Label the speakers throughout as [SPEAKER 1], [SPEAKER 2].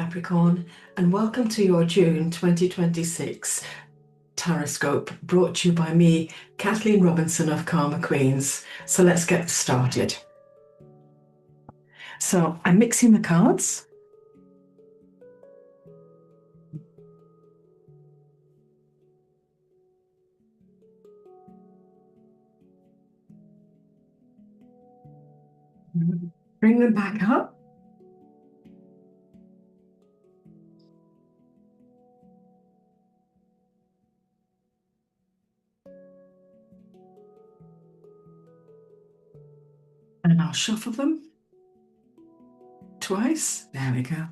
[SPEAKER 1] Capricorn, and welcome to your June 2026 Taroscope, brought to you by me, Kathleen Robinson of Karmaqueens. So let's get started. So I'm mixing the cards. Bring them back up. And I'll shuffle them twice. There we go.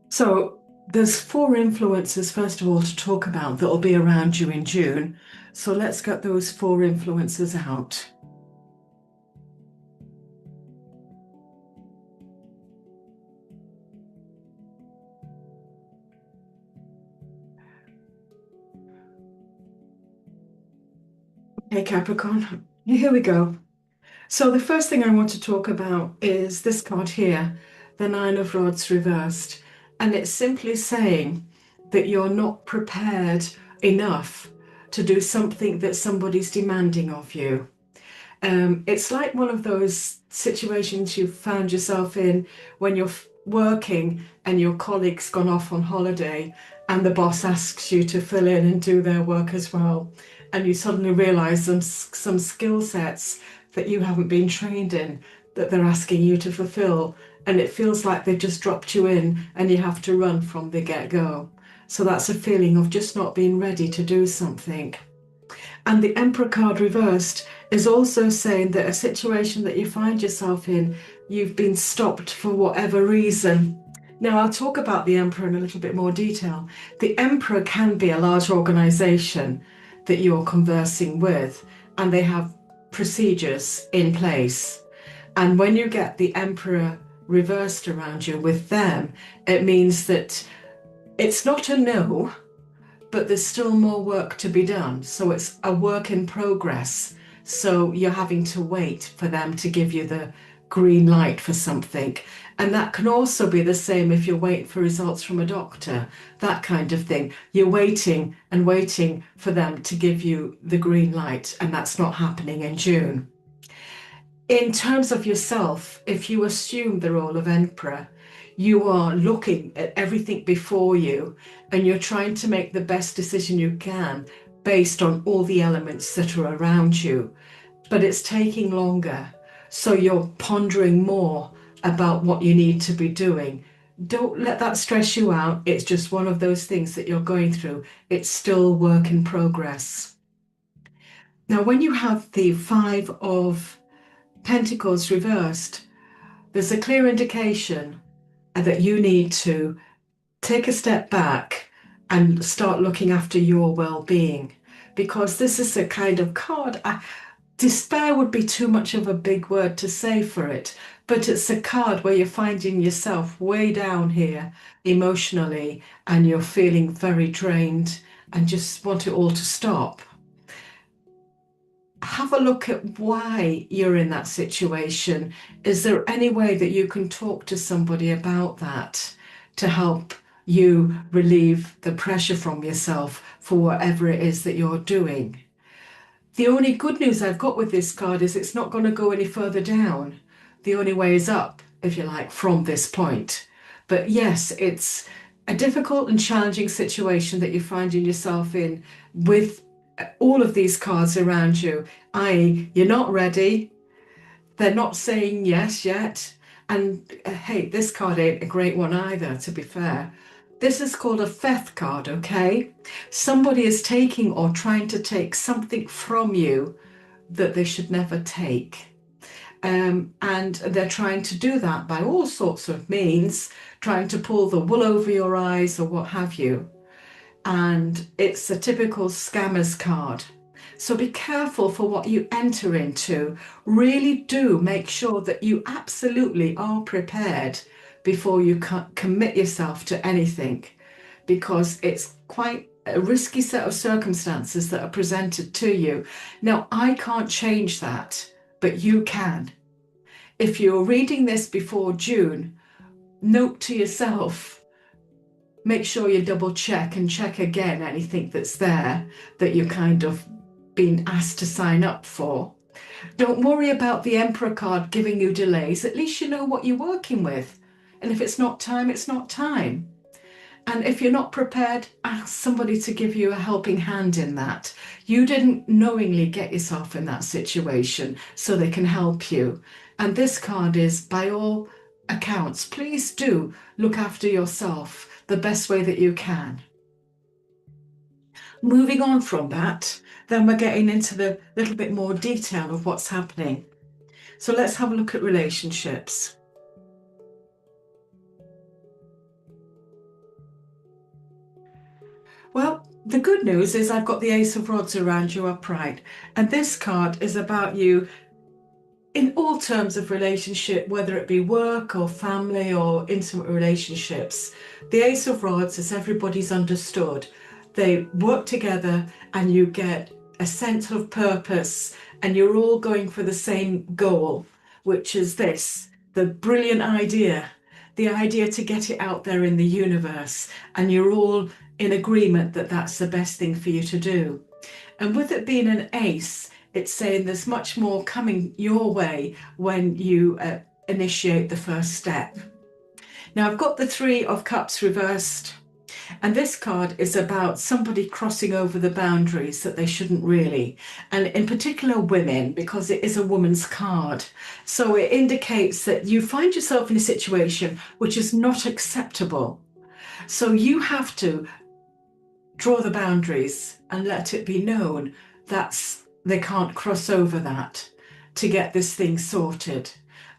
[SPEAKER 1] So there's 4 influences, first of all, to talk about that will be around you in June. So let's get those 4 influences out. Okay, Capricorn, here we go. So the first thing I want to talk about is this card here, the 9 of Rods reversed. And it's simply saying that you're not prepared enough to do something that somebody's demanding of you. It's like one of those situations you've found yourself in when you're working and your colleague's gone off on holiday and the boss asks you to fill in and do their work as well. And you suddenly realize some skill sets that you haven't been trained in that they're asking you to fulfill. And it feels like they've just dropped you in and you have to run from the get-go. So that's a feeling of just not being ready to do something. And the Emperor card reversed is also saying that a situation that you find yourself in, you've been stopped for whatever reason. Now, I'll talk about the Emperor in a little bit more detail. The Emperor can be a large organization that you're conversing with, and they have procedures in place. And when you get the Emperor reversed around you with them, it means that it's not a no, but there's still more work to be done. So it's a work in progress. So you're having to wait for them to give you the green light for something. And that can also be the same if you're waiting for results from a doctor, that kind of thing. You're waiting and waiting for them to give you the green light, and that's not happening in June. In terms of yourself, if you assume the role of Emperor, you are looking at everything before you and you're trying to make the best decision you can based on all the elements that are around you. But it's taking longer, so you're pondering more about what you need to be doing. Don't let that stress you out. It's just one of those things that you're going through. It's still work in progress. Now, when you have the 5 of Pentacles reversed, there's a clear indication that you need to take a step back and start looking after your well-being, because this is a kind of card. Despair would be too much of a big word to say for it, but it's a card where you're finding yourself way down here emotionally and you're feeling very drained and just want it all to stop. Have a look at why you're in that situation. Is there any way that you can talk to somebody about that to help you relieve the pressure from yourself for whatever it is that you're doing? The only good news I've got with this card is it's not going to go any further down. The only way is up, if you like, from this point. But yes, it's a difficult and challenging situation that you're finding yourself in with all of these cards around you, i.e. you're not ready, they're not saying yes yet, and hey, this card ain't a great one either, to be fair. This is called a Fifth card, okay? Somebody is taking or trying to take something from you that they should never take. And they're trying to do that by all sorts of means, trying to pull the wool over your eyes or what have you. And it's a typical scammer's card. So be careful for what you enter into. Really do make sure that you absolutely are prepared before you commit yourself to anything, because it's quite a risky set of circumstances that are presented to you. Now, I can't change that, but you can. If you're reading this before June, note to yourself, make sure you double check and check again anything that's there that you're kind of being asked to sign up for. Don't worry about the Emperor card giving you delays. At least you know what you're working with. And if it's not time, it's not time. And if you're not prepared, ask somebody to give you a helping hand in that. You didn't knowingly get yourself in that situation, so they can help you. And this card is, by all accounts, please do look after yourself the best way that you can. Moving on from that, then we're getting into the little bit more detail of what's happening. So let's have a look at relationships. Well, the good news is I've got the Ace of Rods around you upright, and this card is about you in all terms of relationship, whether it be work or family or intimate relationships. The Ace of Rods is everybody's understood. They work together and you get a sense of purpose and you're all going for the same goal, which is this, the brilliant idea, the idea to get it out there in the universe, and you're all in agreement that that's the best thing for you to do. And with it being an ace, it's saying there's much more coming your way when you initiate the first step. Now I've got the Three of Cups reversed, and this card is about somebody crossing over the boundaries that they shouldn't really, and in particular women, because it is a woman's card. So it indicates that you find yourself in a situation which is not acceptable. So you have to draw the boundaries and let it be known that they can't cross over that to get this thing sorted.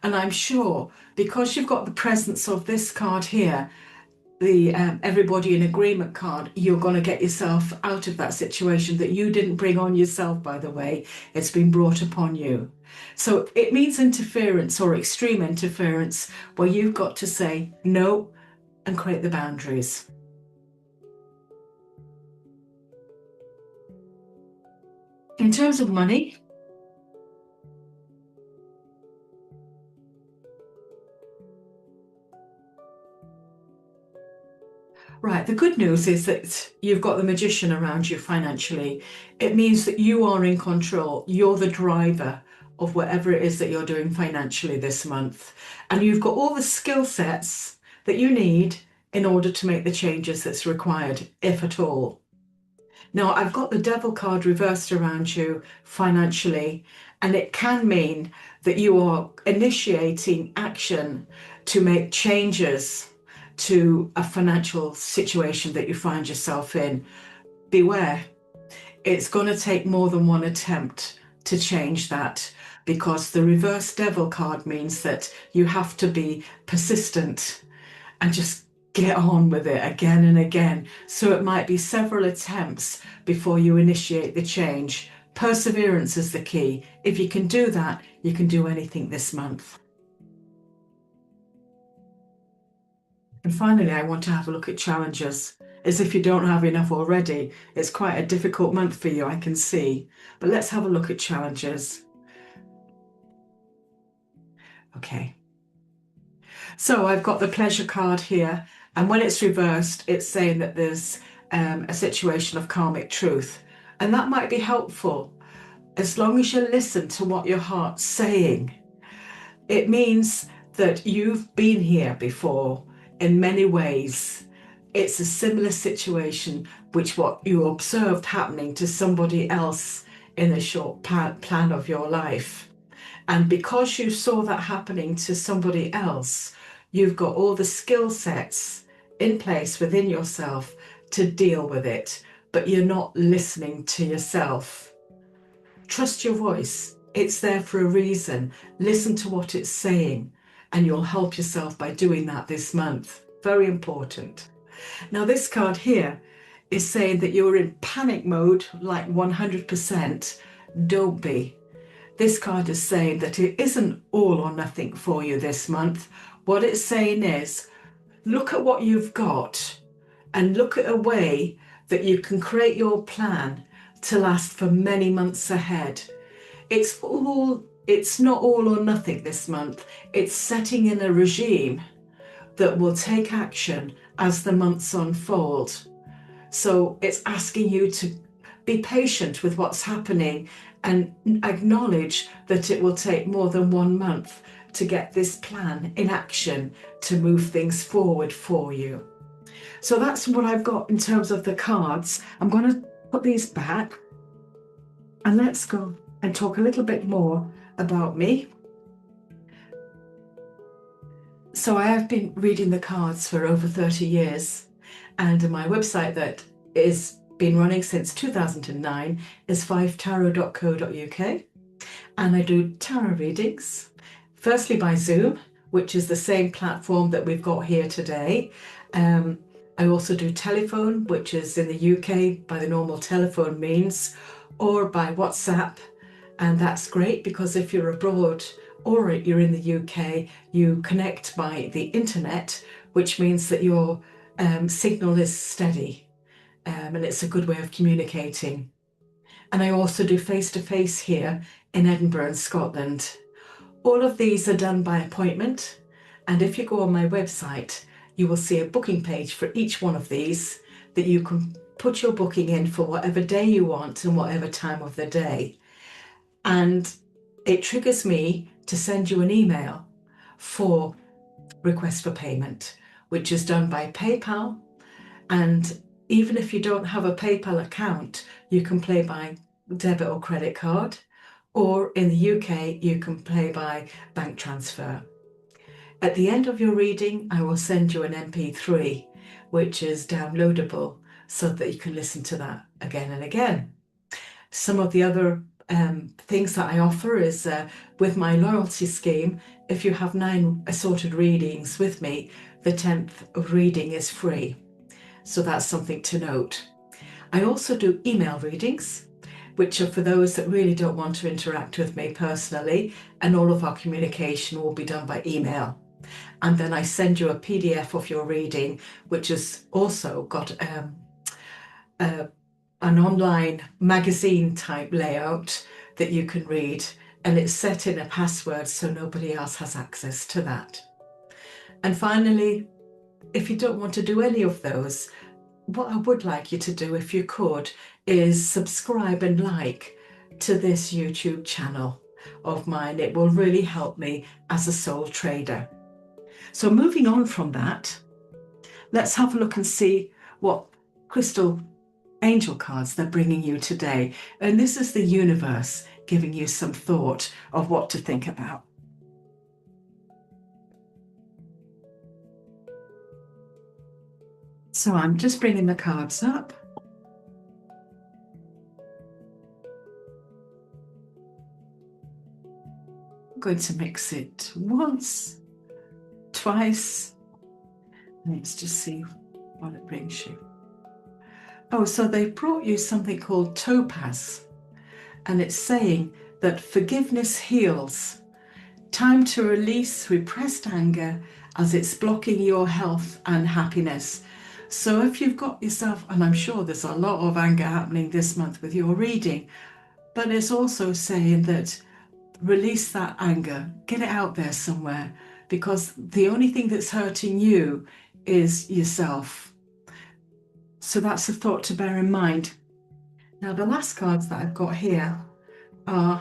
[SPEAKER 1] And I'm sure because you've got the presence of this card here, the everybody in agreement card, you're going to get yourself out of that situation that you didn't bring on yourself, by the way. It's been brought upon you. So it means interference or extreme interference where you've got to say no and create the boundaries. In terms of money, right, the good news is that you've got the Magician around you financially. It means that you are in control. You're the driver of whatever it is that you're doing financially this month. And you've got all the skill sets that you need in order to make the changes that's required, if at all. Now, I've got the Devil card reversed around you financially, and it can mean that you are initiating action to make changes to a financial situation that you find yourself in. Beware, it's going to take more than one attempt to change that, because the reverse Devil card means that you have to be persistent and just get on with it again and again. So it might be several attempts before you initiate the change. Perseverance is the key. If you can do that, you can do anything this month. And finally, I want to have a look at challenges. As if you don't have enough already. It's quite a difficult month for you, I can see. But let's have a look at challenges. Okay. So I've got the Pleasure card here. And when it's reversed, it's saying that there's a situation of karmic truth. And that might be helpful as long as you listen to what your heart's saying. It means that you've been here before in many ways. It's a similar situation which what you observed happening to somebody else in a short plan of your life. And because you saw that happening to somebody else, you've got all the skill sets in place within yourself to deal with it, but you're not listening to yourself. Trust your voice. It's there for a reason. Listen to what it's saying, and you'll help yourself by doing that this month. Very important. Now, this card here is saying that you're in panic mode, like 100%. Don't be. This card is saying that it isn't all or nothing for you this month. What it's saying is, look at what you've got and look at a way that you can create your plan to last for many months ahead. It's not all or nothing this month. It's setting in a regime that will take action as the months unfold. So it's asking you to be patient with what's happening and acknowledge that it will take more than 1 month to get this plan in action to move things forward for you. So that's what I've got in terms of the cards. I'm going to put these back and let's go and talk a little bit more about me. So I have been reading the cards for over 30 years, and my website that is been running since 2009 is 5tarot.co.uk, and I do tarot readings, firstly by Zoom, which is the same platform that we've got here today. I also do telephone, which is in the UK by the normal telephone means, or by WhatsApp, and that's great because if you're abroad or you're in the UK, you connect by the internet, which means that your signal is steady, and it's a good way of communicating. And I also do face-to-face here in Edinburgh, Scotland. All of these are done by appointment, and if you go on my website, you will see a booking page for each one of these that you can put your booking in for whatever day you want and whatever time of the day. And it triggers me to send you an email for request for payment, which is done by PayPal. And even if you don't have a PayPal account, you can pay by debit or credit card, or in the UK, you can pay by bank transfer. At the end of your reading, I will send you an MP3, which is downloadable so that you can listen to that again and again. Some of the other things that I offer is with my loyalty scheme, if you have 9 assorted readings with me, the 10th reading is free. So that's something to note. I also do email readings, which are for those that really don't want to interact with me personally, and all of our communication will be done by email. And then I send you a PDF of your reading, which has also got an online magazine type layout that you can read, and it's set in a password so nobody else has access to that. And finally, if you don't want to do any of those, what I would like you to do, if you could, is subscribe and like to this YouTube channel of mine. It will really help me as a soul trader. So moving on from that, let's have a look and see what crystal angel cards they're bringing you today. And this is the universe giving you some thought of what to think about. So I'm just bringing the cards up. I'm going to mix it once, twice. Let's just see what it brings you. Oh, so they brought you something called topaz, and it's saying that forgiveness heals. Time to release repressed anger as it's blocking your health and happiness. So if you've got yourself, and I'm sure there's a lot of anger happening this month with your reading, but it's also saying that release that anger, get it out there somewhere, because the only thing that's hurting you is yourself. So that's a thought to bear in mind. Now, the last cards that I've got here are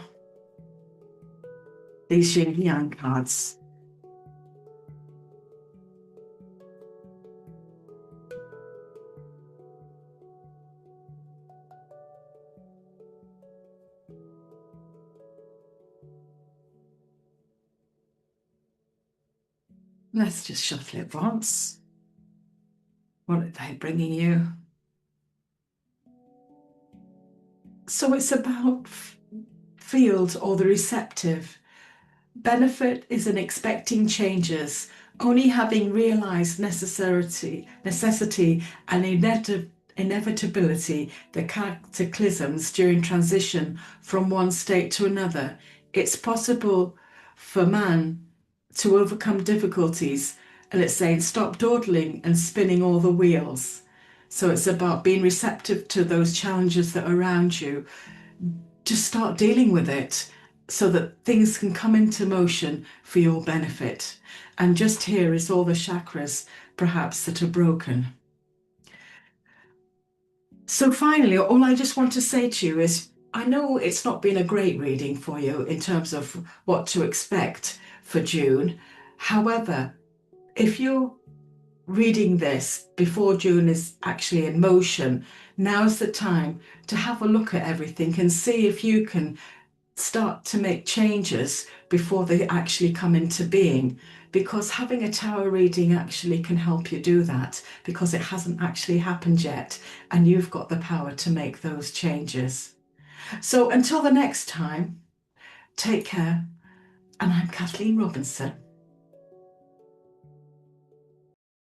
[SPEAKER 1] these yin yang cards. Let's just shuffle it once. What are they bringing you? So it's about field or the receptive. Benefit is in expecting changes, only having realized necessity and inevitability, the cataclysms during transition from one state to another. It's possible for man to overcome difficulties, and it's saying stop dawdling and spinning all the wheels. So it's about being receptive to those challenges that are around you. Just start dealing with it so that things can come into motion for your benefit. And just here is all the chakras perhaps that are broken. So finally, all I just want to say to you is I know it's not been a great reading for you in terms of what to expect for June. However, if you're reading this before June is actually in motion, now's the time to have a look at everything and see if you can start to make changes before they actually come into being. Because having a tarot reading actually can help you do that because it hasn't actually happened yet and you've got the power to make those changes. So until the next time, take care. And I'm Kathleen Robinson.